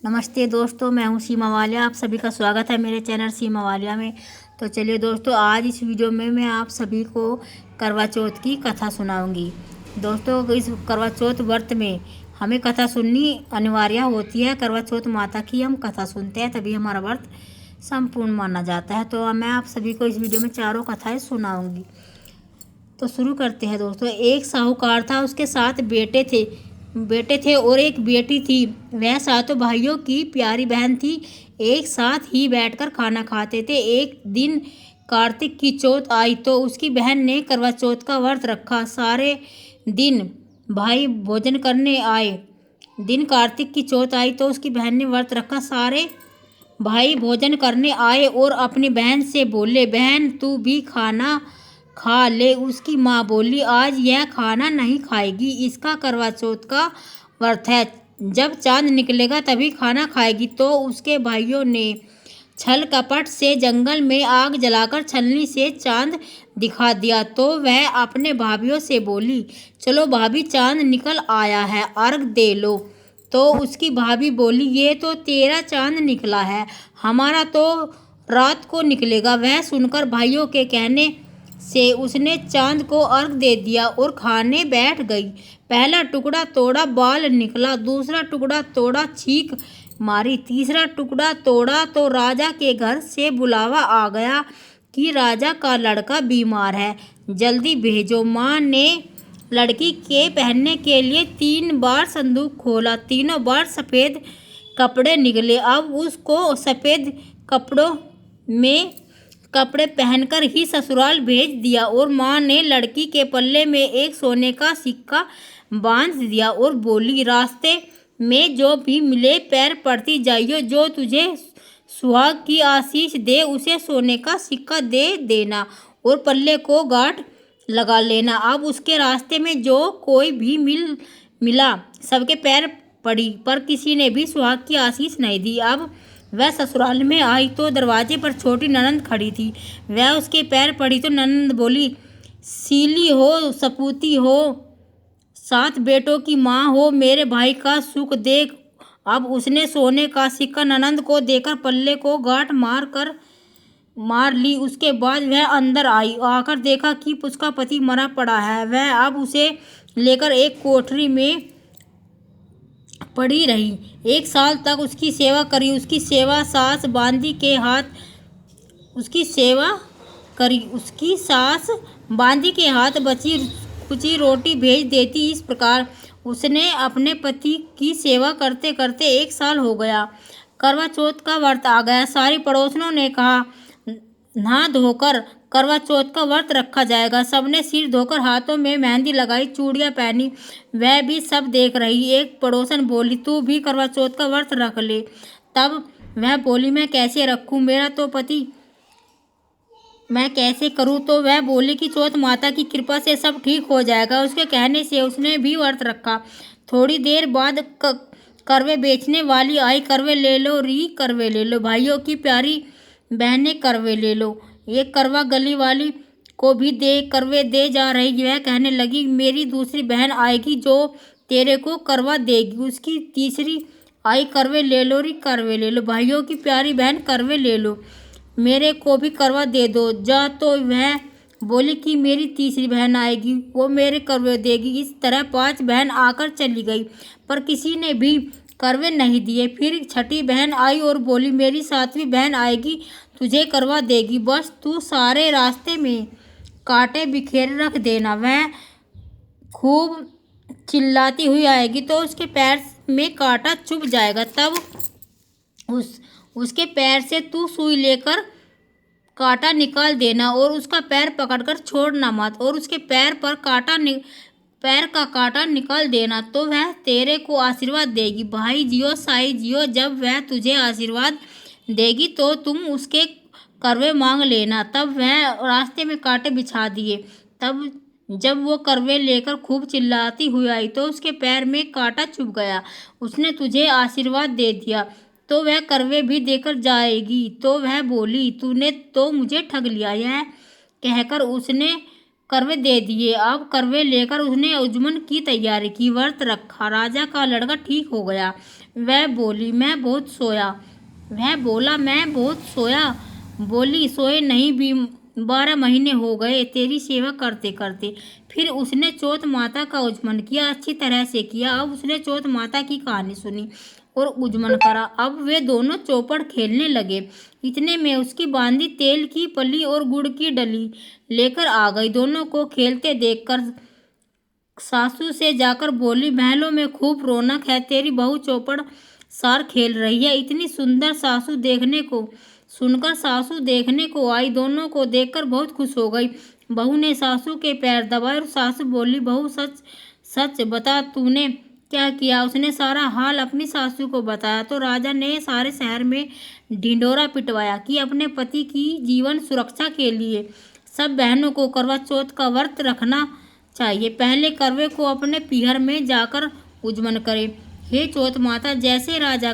नमस्ते दोस्तों, मैं हूं सीमा वालिया। आप सभी का स्वागत है मेरे चैनल सीमा वालिया में। तो चलिए दोस्तों, आज इस वीडियो में मैं आप सभी को करवा चौथ की कथा सुनाऊंगी। दोस्तों, इस करवा चौथ व्रत में हमें कथा सुननी अनिवार्य होती है। करवा चौथ माता की हम कथा सुनते हैं तभी हमारा व्रत संपूर्ण माना जाता है। तो मैं आप सभी को इस वीडियो में चारों कथाएँ सुनाऊँगी। तो शुरू करते हैं दोस्तों। एक साहूकार था, उसके 7 बेटे थे और एक बेटी थी। वह सातों भाइयों की प्यारी बहन थी। एक साथ ही बैठकर खाना खाते थे। एक दिन कार्तिक की चौथ आई तो उसकी बहन ने करवा चौथ का व्रत रखा। सारे दिन भाई भोजन करने आए। दिन कार्तिक की चौथ आई तो उसकी बहन ने व्रत रखा। सारे भाई भोजन करने आए और अपनी बहन से बोले, बहन तू भी खाना खा ले। उसकी माँ बोली, आज यह खाना नहीं खाएगी, इसका करवा चौथ का व्रत है, जब चांद निकलेगा तभी खाना खाएगी। तो उसके भाइयों ने छल कपट से जंगल में आग जलाकर छलनी से चांद दिखा दिया। तो वह अपने भाभीियों से बोली, चलो भाभी, चांद निकल आया है, अर्घ दे लो। तो उसकी भाभी बोली, ये तो तेरा चांद निकला है, हमारा तो रात को निकलेगा। वह सुनकर भाइयों के कहने से उसने चांद को अर्घ दे दिया और खाने बैठ गई। पहला टुकड़ा तोड़ा, बाल निकला। दूसरा टुकड़ा तोड़ा, छींक मारी। तीसरा टुकड़ा तोड़ा तो राजा के घर से बुलावा आ गया कि राजा का लड़का बीमार है, जल्दी भेजो। माँ ने लड़की के पहनने के लिए 3 बार संदूक खोला। तीनों बार सफ़ेद कपड़े निकले। अब उसको सफ़ेद कपड़े पहनकर ही ससुराल भेज दिया। और माँ ने लड़की के पल्ले में एक सोने का सिक्का बांध दिया और बोली, रास्ते में जो भी मिले पैर पड़ती जाइयो, जो तुझे सुहाग की आशीष दे उसे सोने का सिक्का दे देना और पल्ले को गांठ लगा लेना। अब उसके रास्ते में जो कोई भी मिला सबके पैर पड़ी, पर किसी ने भी सुहाग की आशीष नहीं दी। अब वह ससुराल में आई तो दरवाजे पर छोटी ननंद खड़ी थी। वह उसके पैर पड़ी तो ननंद बोली, सीली हो, सपूती हो, 7 बेटों की माँ हो, मेरे भाई का सुख देख। अब उसने सोने का सिक्का ननंद को देकर पल्ले को गांठ मार ली। उसके बाद वह अंदर आई। आकर देखा कि उसका पति मरा पड़ा है। वह अब उसे लेकर एक कोठरी में पड़ी रही। 1 साल तक उसकी सेवा करी। उसकी सास बांदी के हाथ बची कुची रोटी भेज देती। इस प्रकार उसने अपने पति की सेवा करते करते 1 साल हो गया। करवा चौथ का व्रत आ गया। सारी पड़ोसनों ने कहा, नहा धोकर करवा चौथ का व्रत रखा जाएगा। सबने सिर धोकर हाथों में मेहंदी लगाई, चूड़ियाँ पहनी। वह भी सब देख रही। एक पड़ोसन बोली, तू भी करवा चौथ का व्रत रख ले। तब वह बोली, मैं कैसे रखूं, मेरा तो पति, मैं कैसे करूं। तो वह बोली कि चौथ माता की कृपा से सब ठीक हो जाएगा। उसके कहने से उसने भी व्रत रखा। थोड़ी देर बाद करवे बेचने वाली आई। करवे ले लो री, करवे ले लो, भाइयों की प्यारी बहनें करवे ले लो। एक करवा गली वाली को भी करवे दे जा रही। वह कहने लगी, मेरी दूसरी बहन आएगी जो तेरे को करवा देगी। उसकी तीसरी आई, करवे ले लो री, करवे ले लो, भाइयों की प्यारी बहन करवे ले लो, मेरे को भी करवा दे दो जा। तो वह बोली कि मेरी तीसरी बहन आएगी, वो मेरे करवे देगी। इस तरह 5 बहन आकर चली गई, पर किसी ने भी करवे नहीं दिए। फिर छठी बहन आई और बोली, मेरी 7वीं बहन आएगी, तुझे करवा देगी, बस तू सारे रास्ते में कांटे बिखेर रख देना। वह खूब चिल्लाती हुई आएगी तो उसके पैर में कांटा चुभ जाएगा। तब उसके पैर से तू सुई लेकर कांटा निकाल देना और उसका पैर पकड़कर छोड़ना मत, और उसके पैर का कांटा निकाल देना, तो वह तेरे को आशीर्वाद देगी। भाई जियो, साई जियो। जब वह तुझे आशीर्वाद देगी तो तुम उसके करवे मांग लेना। तब वह रास्ते में कांटे बिछा दिए। तब जब वो करवे लेकर खूब चिल्लाती हुई आई तो उसके पैर में कांटा चुभ गया। उसने तुझे आशीर्वाद दे दिया तो वह करवे भी देकर जाएगी। तो वह बोली, तूने तो मुझे ठग लिया। यह कहकर उसने करवे दे दिए। अब करवे लेकर उसने उजमन की तैयारी की, व्रत रखा। राजा का लड़का ठीक हो गया। वह बोली मैं बहुत सोया। वह बोला मैं बहुत सोया। बोली सोए नहीं भी 12 महीने हो गए तेरी सेवा करते करते। फिर उसने चौथ माता का उज्जमन किया, अच्छी तरह से किया। अब उसने चौथ माता की कहानी सुनी और उज्जमन करा। अब वे दोनों चौपड़ खेलने लगे। इतने में उसकी बांदी तेल की पली और गुड़ की डली लेकर आ गई। दोनों को खेलते देखकर सासू से जाकर बोली महलों में खूब रौनक है, तेरी बहू चौपड़ सार खेल रही है। इतनी सुंदर सासू देखने को सुनकर सासू देखने को आई। दोनों को देखकर बहुत खुश हो गई। बहू ने सासू के पैर दबाए और सासू बोली बहू सच सच बता तूने क्या किया। उसने सारा हाल अपनी सासू को बताया तो राजा ने सारे शहर में ढिंढोरा पिटवाया कि अपने पति की जीवन सुरक्षा के लिए सब बहनों को करवा चौथ का व्रत रखना चाहिए। पहले करवे को अपने पीहर में जाकर उज्जमन करे। हे चौथ माता, जैसे राजा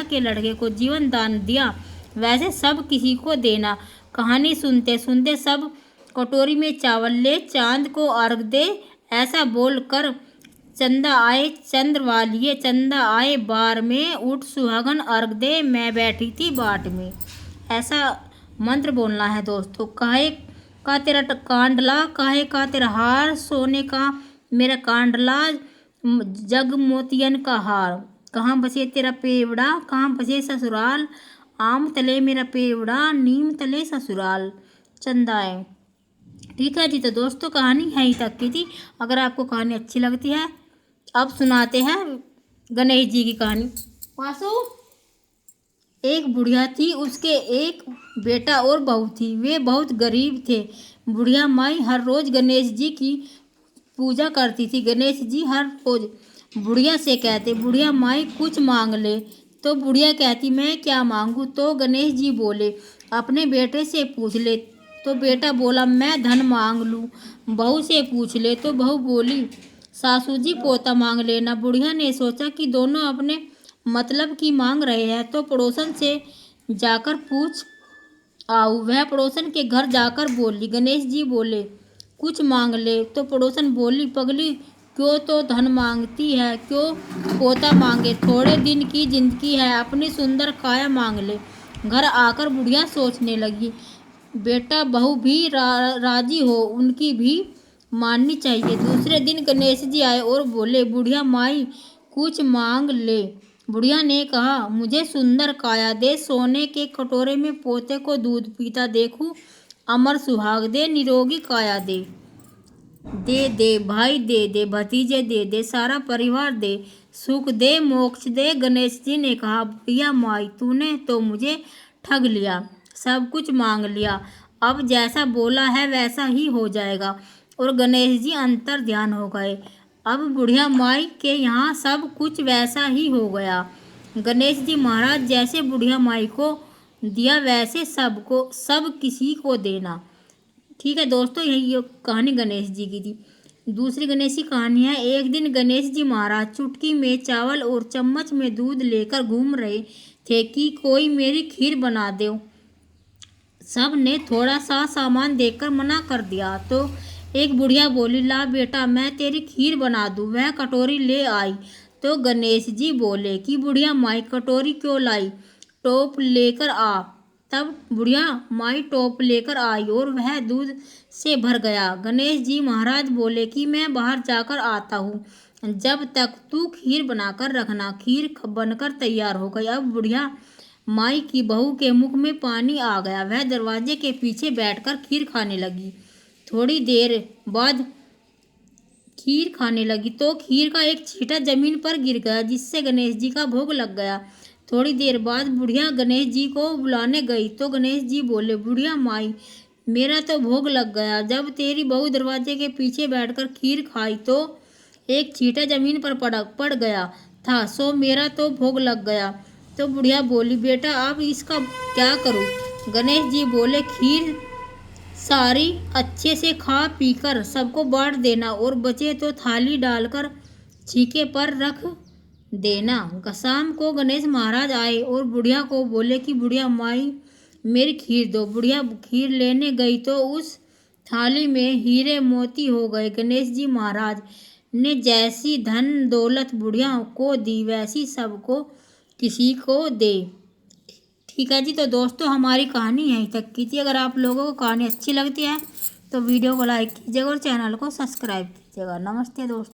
के लड़के को जीवन दान दिया वैसे सब किसी को देना। कहानी सुनते सुनते सब कटोरी में चावल ले चांद को अर्घ दे। ऐसा बोल कर चंदा आए चंद्रवालिये, चंदा आए बार में, उठ सुहागन अर्घ दे, मैं बैठी थी बाट में। ऐसा मंत्र बोलना है दोस्तों। काहे का तेरा कांडला, काहे का तेरा हार, सोने का मेरा कांडला, जग मोतियन का हार। कहाँ बसे तेरा पेवड़ा, कहाँ बसे ससुराल, आम तले मेरा पेवड़ा, नीम तले ससुराल। चंदाए। ठीक है जी, तो दोस्तों कहानी यहीं तक की थी। अगर आपको कहानी अच्छी लगती है, अब सुनाते हैं गणेश जी की कहानी। वासु, एक बुढ़िया थी, उसके एक बेटा और बहू थी। वे बहुत गरीब थे। बुढ़िया माई हर रोज गणेश जी की पूजा करती थी। गणेश जी हर रोज बुढ़िया से कहते बुढ़िया माई कुछ मांग ले। तो बुढ़िया कहती मैं क्या मांगू। तो गणेश जी बोले अपने बेटे से पूछ ले। तो बेटा बोला मैं धन मांग लूँ। बहू से पूछ ले। तो बहू बोली सासू जी पोता मांग लेना। बुढ़िया ने सोचा कि दोनों अपने मतलब की मांग रहे हैं तो पड़ोसन से जाकर पूछ आऊ। वह पड़ोसन के घर जाकर बोली गणेश जी बोले कुछ मांग ले। तो पड़ोसन बोली पगली क्यों तो धन मांगती है, क्यों पोता मांगे, थोड़े दिन की जिंदगी है, अपनी सुंदर काया मांग ले। घर आकर बुढ़िया सोचने लगी बेटा बहू भी राजी हो, उनकी भी माननी चाहिए। दूसरे दिन गणेश जी आए और बोले बुढ़िया माई कुछ मांग ले। बुढ़िया ने कहा मुझे सुंदर काया दे, सोने के कटोरे में पोते को दूध पीता देखूं, अमर सुहाग दे, निरोगी काया दे। दे दे भाई दे दे, भतीजे दे दे, सारा परिवार दे, सुख दे मोक्ष दे। गणेश जी ने कहा बुढ़िया माई तूने तो मुझे ठग लिया, सब कुछ मांग लिया। अब जैसा बोला है वैसा ही हो जाएगा। और गणेश जी अंतर ध्यान हो गए। अब बुढ़िया माई के यहाँ सब कुछ वैसा ही हो गया। गणेश जी महाराज जैसे बुढ़िया माई को दिया वैसे सब किसी को देना। ठीक है दोस्तों, यही कहानी गणेश जी की थी। दूसरी गणेश की कहानी है। एक दिन गणेश जी महाराज चुटकी में चावल और चम्मच में दूध लेकर घूम रहे थे कि कोई मेरी खीर बना दो। सब ने थोड़ा सा सामान देकर मना कर दिया। तो एक बुढ़िया बोली ला बेटा मैं तेरी खीर बना दूँ। वह कटोरी ले आई। तो गणेश जी बोले कि बुढ़िया माई कटोरी क्यों लाई, टोप लेकर आ। तब बुढ़िया माई टोप लेकर आई और वह दूध से भर गया। गणेश जी महाराज बोले कि मैं बाहर जाकर आता हूँ, जब तक तू खीर बनाकर रखना। खीर बनकर तैयार हो गई। अब बुढ़िया माई की बहू के मुख में पानी आ गया। वह दरवाजे के पीछे बैठकर खीर खाने लगी। थोड़ी देर बाद खीर खाने लगी तो खीर का एक छींटा जमीन पर गिर गया, जिससे गणेश जी का भोग लग गया। थोड़ी देर बाद बुढ़िया गणेश जी को बुलाने गई तो गणेश जी बोले बुढ़िया माई मेरा तो भोग लग गया। जब तेरी बहू दरवाजे के पीछे बैठकर खीर खाई तो एक छींटा जमीन पर पड़ गया था, सो मेरा तो भोग लग गया। तो बुढ़िया बोली बेटा अब इसका क्या करूं। गणेश जी बोले खीर सारी अच्छे से खा पीकर सबको बांट देना और बचे तो थाली डालकर छीके पर रख देना। शाम को गणेश महाराज आए और बुढ़िया को बोले कि बुढ़िया माई मेरी खीर दो। बुढ़िया खीर लेने गई तो उस थाली में हीरे मोती हो गए। गणेश जी महाराज ने जैसी धन दौलत बुढ़िया को दी वैसी सबको किसी को दे। ठीक है जी। तो दोस्तों हमारी कहानी यहीं तक की थी। अगर आप लोगों को कहानी अच्छी लगती है तो वीडियो को लाइक कीजिएगा और चैनल को सब्सक्राइब कीजिएगा। नमस्ते दोस्तों।